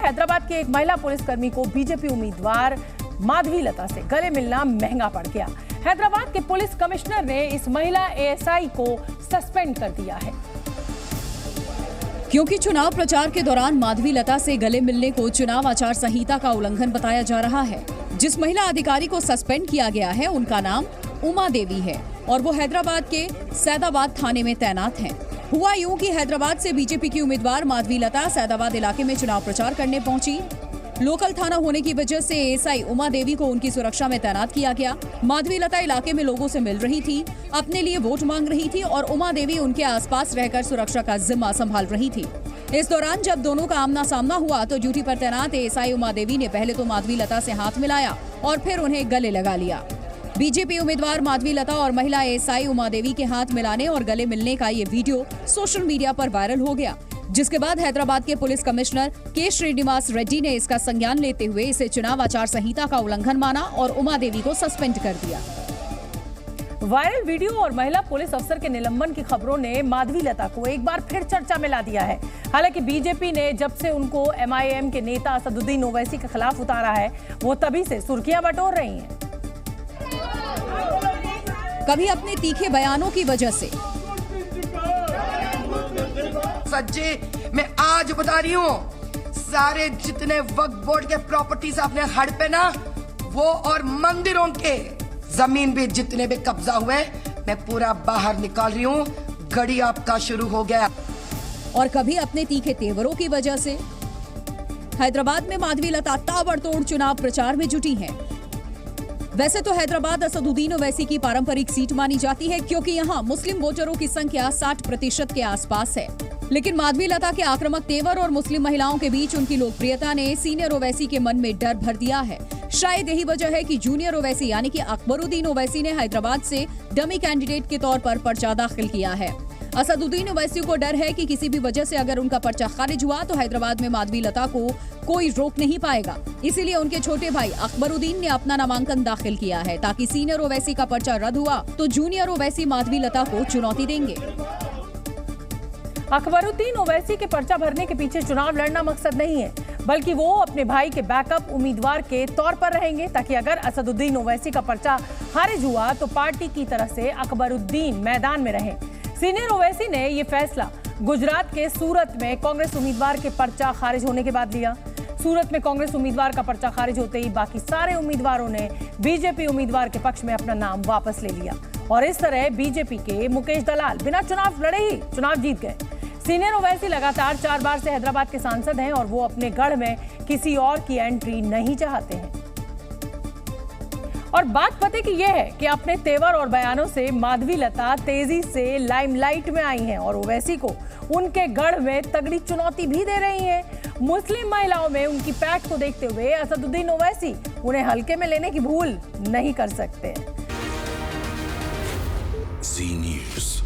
हैदराबाद की एक महिला पुलिसकर्मी को बीजेपी उम्मीदवार माधवी लता से गले मिलना महंगा पड़ गया। हैदराबाद के पुलिस कमिश्नर ने इस महिला एएसआई को सस्पेंड कर दिया है, क्योंकि चुनाव प्रचार के दौरान माधवी लता से गले मिलने को चुनाव आचार संहिता का उल्लंघन बताया जा रहा है। जिस महिला अधिकारी को सस्पेंड किया गया है उनका नाम उमा देवी है और वो हैदराबाद के सैदाबाद थाने में तैनात हैं। हुआ यूं कि हैदराबाद से बीजेपी की उम्मीदवार माधवी लता सैदाबाद इलाके में चुनाव प्रचार करने पहुंची। लोकल थाना होने की वजह से एएसआई उमा देवी को उनकी सुरक्षा में तैनात किया गया। माधवी लता इलाके में लोगों से मिल रही थी, अपने लिए वोट मांग रही थी और उमा देवी उनके आसपास रहकर सुरक्षा का जिम्मा संभाल रही थी। इस दौरान जब दोनों का आमना सामना हुआ तो ड्यूटी पर तैनात एएसआई उमा देवी ने पहले तो माधवी लता से हाथ मिलाया और फिर उन्हें गले लगा लिया। बीजेपी उम्मीदवार माधवी लता और महिला एएसआई उमा देवी के हाथ मिलाने और गले मिलने का ये वीडियो सोशल मीडिया पर वायरल हो गया, जिसके बाद हैदराबाद के पुलिस कमिश्नर के श्रीनिवास रेड्डी ने इसका संज्ञान लेते हुए इसे चुनाव आचार संहिता का उल्लंघन माना और उमा देवी को सस्पेंड कर दिया। वायरल वीडियो और महिला पुलिस अफसर के निलंबन की खबरों ने माधवी लता को एक बार फिर चर्चा में ला दिया है। हालांकि बीजेपी ने जब से उनको एमआईएम के नेता असदुद्दीन ओवैसी के खिलाफ उतारा है, वो तभी से सुर्खियां बटोर रही हैं। कभी अपने तीखे बयानों की वजह से, सच्चे मैं आज बता रही हूँ, सारे जितने वक्फ बोर्ड के प्रॉपर्टीज अपने हड़पे ना, वो और मंदिरों के जमीन भी जितने भी कब्जा हुए, मैं पूरा बाहर निकाल रही हूँ। घड़ी आपका शुरू हो गया। और कभी अपने तीखे तेवरों की वजह से हैदराबाद में माधवी लता ताबड़तोड़ चुनाव प्रचार में जुटी हैं। वैसे तो हैदराबाद असदुद्दीन ओवैसी की पारंपरिक सीट मानी जाती है, क्योंकि यहाँ मुस्लिम वोटरों की संख्या 60% के आसपास है। लेकिन माधवी लता के आक्रामक तेवर और मुस्लिम महिलाओं के बीच उनकी लोकप्रियता ने सीनियर ओवैसी के मन में डर भर दिया है। शायद यही वजह है कि जूनियर ओवैसी यानी कि अकबरुद्दीन ओवैसी ने हैदराबाद से डमी कैंडिडेट के तौर पर पर्चा दाखिल किया है। असदुद्दीन ओवैसी को डर है कि किसी भी वजह से अगर उनका पर्चा खारिज हुआ तो हैदराबाद में माधवी लता को कोई रोक नहीं पाएगा। इसीलिए उनके छोटे भाई अकबरुद्दीन ने अपना नामांकन दाखिल किया है, ताकि सीनियर ओवैसी का पर्चा रद्द हुआ तो जूनियर ओवैसी माधवी लता को चुनौती देंगे। अकबरुद्दीन ओवैसी के पर्चा भरने के पीछे चुनाव लड़ना मकसद नहीं है, बल्कि वो अपने भाई के बैकअप उम्मीदवार के तौर पर रहेंगे, ताकि अगर असदुद्दीन ओवैसी का पर्चा खारिज हुआ तो पार्टी की तरफ से अकबरुद्दीन मैदान में रहे। सीनियर ओवैसी ने ये फैसला गुजरात के सूरत में कांग्रेस उम्मीदवार के पर्चा खारिज होने के बाद लिया। सूरत में कांग्रेस उम्मीदवार का पर्चा खारिज होते ही बाकी सारे उम्मीदवारों ने बीजेपी उम्मीदवार के पक्ष में अपना नाम वापस ले लिया और इस तरह बीजेपी के मुकेश दलाल बिना चुनाव लड़े ही चुनाव जीत गए। सीनियर ओवैसी लगातार 4 बार से हैदराबाद के सांसद हैं और वो अपने गढ़ में किसी और की एंट्री नहीं चाहते हैं। और बात पते की यह है कि अपने तेवर और बयानों से माधवी लता तेजी से लाइमलाइट में आई हैं और ओवैसी को उनके गढ़ में तगड़ी चुनौती भी दे रही हैं। मुस्लिम महिलाओं में उनकी पैठ को देखते हुए असदुद्दीन ओवैसी उन्हें हल्के में लेने की भूल नहीं कर सकते। जी न्यूज़।